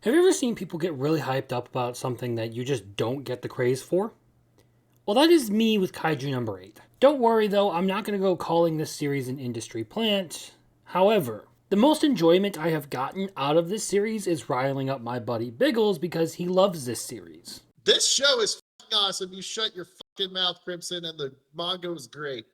Have you ever seen people get really hyped up about something that you just don't get the craze for? Well, that is me with Kaiju number 8. Don't worry though, I'm not going to go calling this series an industry plant. However, the most enjoyment I have gotten out of this series is riling up my buddy Biggles because he loves this series. This show is awesome. You shut your fucking mouth, Crimson, and the manga was great.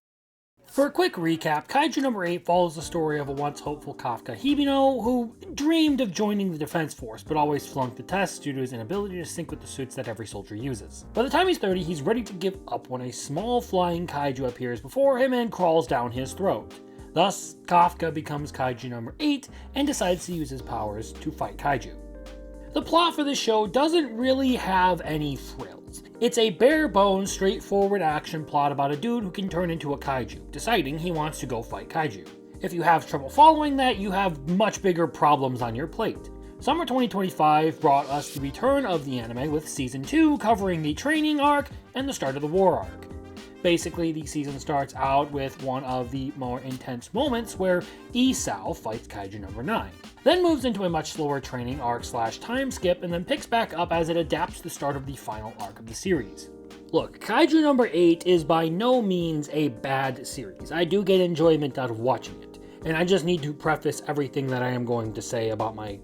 For a quick recap, Kaiju number 8 follows the story of a once hopeful Kafka Hibino who dreamed of joining the Defense Force but always flunked the tests due to his inability to sync with the suits that every soldier uses. By the time he's 30, he's ready to give up when a small flying kaiju appears before him and crawls down his throat. Thus, Kafka becomes Kaiju number 8 and decides to use his powers to fight kaiju. The plot for this show doesn't really have any frills. It's a bare bones, straightforward action plot about a dude who can turn into a kaiju, deciding he wants to go fight kaiju. If you have trouble following that, you have much bigger problems on your plate. Summer 2025 brought us the return of the anime with Season 2 covering the training arc and the start of the war arc. Basically, the season starts out with one of the more intense moments where Isao fights Kaiju number 9. Then moves into a much slower training arc / time skip and then picks back up as it adapts the start of the final arc of the series. Look, Kaiju number 8 is by no means a bad series. I do get enjoyment out of watching it. And I just need to preface everything that I am going to say about my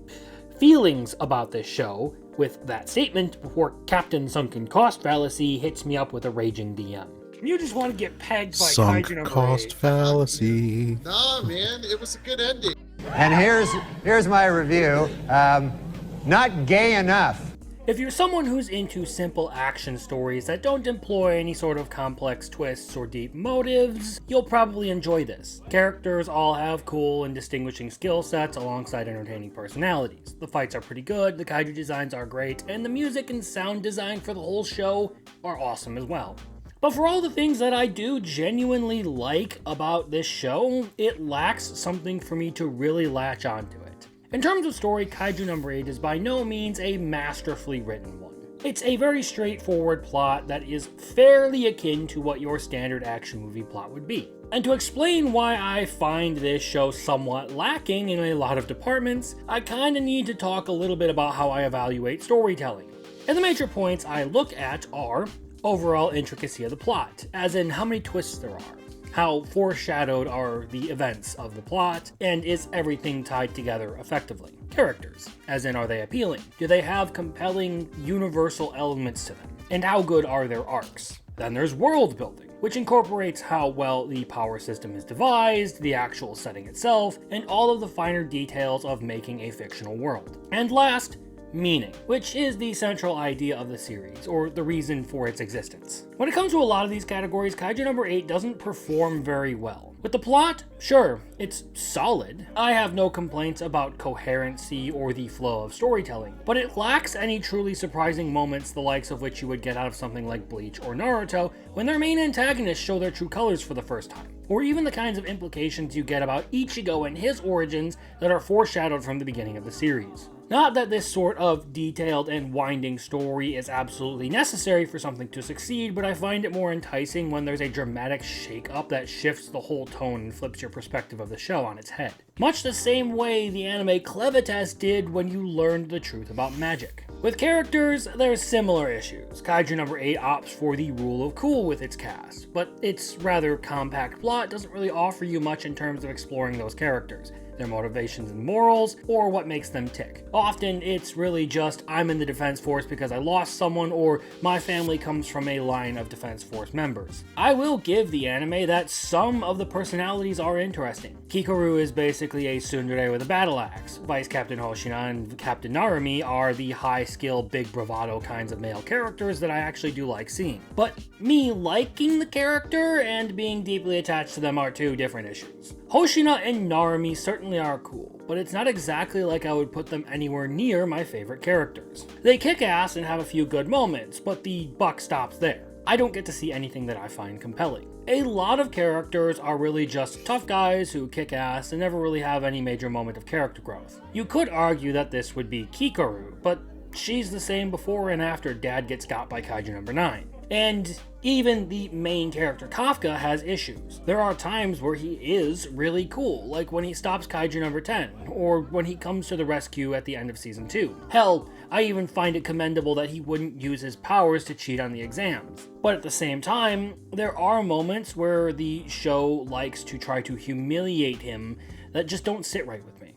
feelings about this show with that statement before Captain Sunken Cost Fallacy hits me up with a raging DM. You just want to get pegged by Sunk Kaiju number cost 8. fallacy. Nah, man, it was a good ending. And here's my review. Not gay enough. If you're someone who's into simple action stories that don't employ any sort of complex twists or deep motives, you'll probably enjoy this. Characters all have cool and distinguishing skill sets alongside entertaining personalities. The fights are pretty good, the kaiju designs are great, and the music and sound design for the whole show are awesome as well. But for all the things that I do genuinely like about this show, it lacks something for me to really latch onto it. In terms of story, Kaiju number 8 is by no means a masterfully written one. It's a very straightforward plot that is fairly akin to what your standard action movie plot would be. And to explain why I find this show somewhat lacking in a lot of departments, I kinda need to talk a little bit about how I evaluate storytelling. And the major points I look at are overall intricacy of the plot, as in how many twists there are, how foreshadowed are the events of the plot, and is everything tied together effectively. Characters, as in are they appealing? Do they have compelling universal elements to them? And how good are their arcs? Then there's world building, which incorporates how well the power system is devised, the actual setting itself, and all of the finer details of making a fictional world. And last, meaning, which is the central idea of the series, or the reason for its existence. When it comes to a lot of these categories, Kaiju number 8 doesn't perform very well. With the plot, sure, it's solid. I have no complaints about coherency or the flow of storytelling, but it lacks any truly surprising moments the likes of which you would get out of something like Bleach or Naruto when their main antagonists show their true colors for the first time, or even the kinds of implications you get about Ichigo and his origins that are foreshadowed from the beginning of the series. Not that this sort of detailed and winding story is absolutely necessary for something to succeed, but I find it more enticing when there's a dramatic shake-up that shifts the whole tone and flips your perspective of the show on its head. Much the same way the anime Clevitas did when you learned the truth about magic. With characters, there's similar issues. Kaiju number 8 opts for the rule of cool with its cast, but its rather compact plot doesn't really offer you much in terms of exploring those characters, their motivations and morals, or what makes them tick. Often, it's really just, I'm in the Defense Force because I lost someone, or my family comes from a line of Defense Force members. I will give the anime that some of the personalities are interesting. Kikoru is basically a tsundere with a battle axe. Vice Captain Hoshina and Captain Narumi are the high-skill, big bravado kinds of male characters that I actually do like seeing. But me liking the character and being deeply attached to them are two different issues. Hoshina and Narumi certainly are cool, but it's not exactly like I would put them anywhere near my favorite characters. They kick ass and have a few good moments, but the buck stops there. I don't get to see anything that I find compelling. A lot of characters are really just tough guys who kick ass and never really have any major moment of character growth. You could argue that this would be Kikoru, but she's the same before and after Dad gets got by Kaiju number 9. And even the main character Kafka has issues. There are times where he is really cool, like when he stops Kaiju number 10, or when he comes to the rescue at the end of season 2. Hell, I even find it commendable that he wouldn't use his powers to cheat on the exams. But at the same time, there are moments where the show likes to try to humiliate him that just don't sit right with me.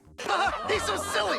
He's so silly!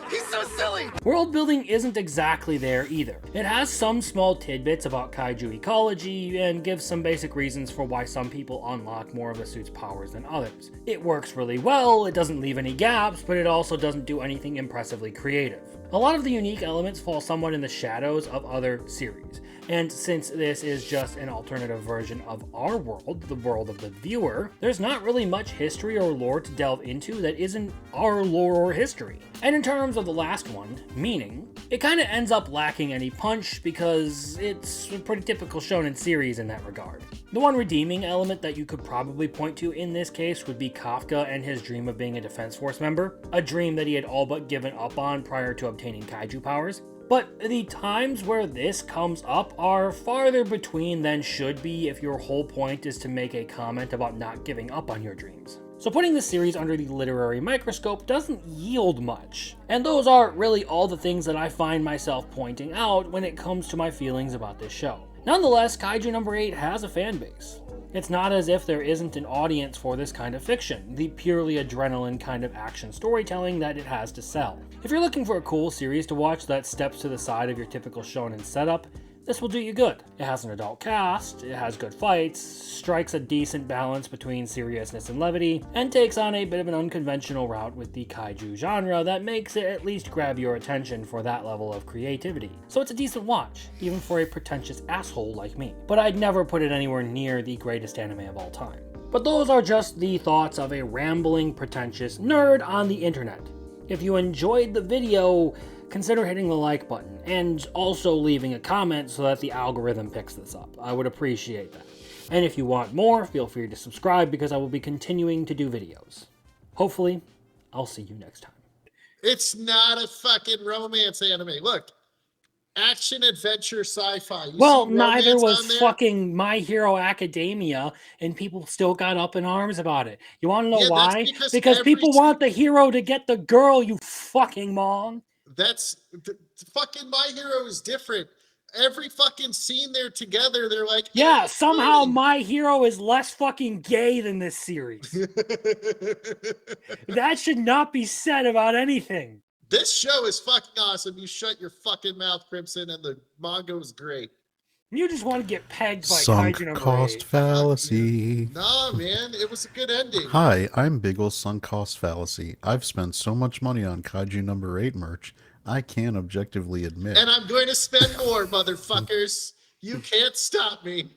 He's so silly! World building isn't exactly there either. It has some small tidbits about kaiju ecology and gives some basic reasons for why some people unlock more of the suit's powers than others. It works really well, it doesn't leave any gaps, but it also doesn't do anything impressively creative. A lot of the unique elements fall somewhat in the shadows of other series, and since this is just an alternative version of our world, the world of the viewer, there's not really much history or lore to delve into that isn't our lore or history. And in terms of the last one, Meaning, it kinda ends up lacking any punch because it's a pretty typical shonen series in that regard. The one redeeming element that you could probably point to in this case would be Kafka and his dream of being a Defense Force member, a dream that he had all but given up on prior to obtaining kaiju powers. But the times where this comes up are farther between than should be if your whole point is to make a comment about not giving up on your dreams. So putting the series under the literary microscope doesn't yield much. And those are really all the things that I find myself pointing out when it comes to my feelings about this show. Nonetheless, Kaiju number 8 has a fan base. It's not as if there isn't an audience for this kind of fiction, the purely adrenaline kind of action storytelling that it has to sell. If you're looking for a cool series to watch that steps to the side of your typical shonen setup, this will do you good. It has an adult cast, it has good fights, strikes a decent balance between seriousness and levity, and takes on a bit of an unconventional route with the kaiju genre that makes it at least grab your attention for that level of creativity. So it's a decent watch, even for a pretentious asshole like me. But I'd never put it anywhere near the greatest anime of all time. But those are just the thoughts of a rambling, pretentious nerd on the internet. If you enjoyed the video, consider hitting the like button, and also leaving a comment so that the algorithm picks this up. I would appreciate that. And if you want more, feel free to subscribe because I will be continuing to do videos. Hopefully, I'll see you next time. It's not a fucking romance anime. Look, action, adventure, sci-fi. Well, neither was fucking My Hero Academia, and people still got up in arms about it. You want to know why? Because people want the hero to get the girl, you fucking mom. That's fucking My Hero is different. Every fucking scene they're together, they're like, yeah, somehow My Hero is less fucking gay than this series. That should not be said about anything. This show is fucking awesome. You shut your fucking mouth, Crimson, and the manga was great. You just want to get pegged by Sunk Kaiju number cost 8. fallacy. Nah, man, it was a good ending. Hi, I'm Big Ol' Sunk Cost Fallacy. I've spent so much money on Kaiju number 8 merch, I can't objectively admit. And I'm going to spend more, motherfuckers. You can't stop me.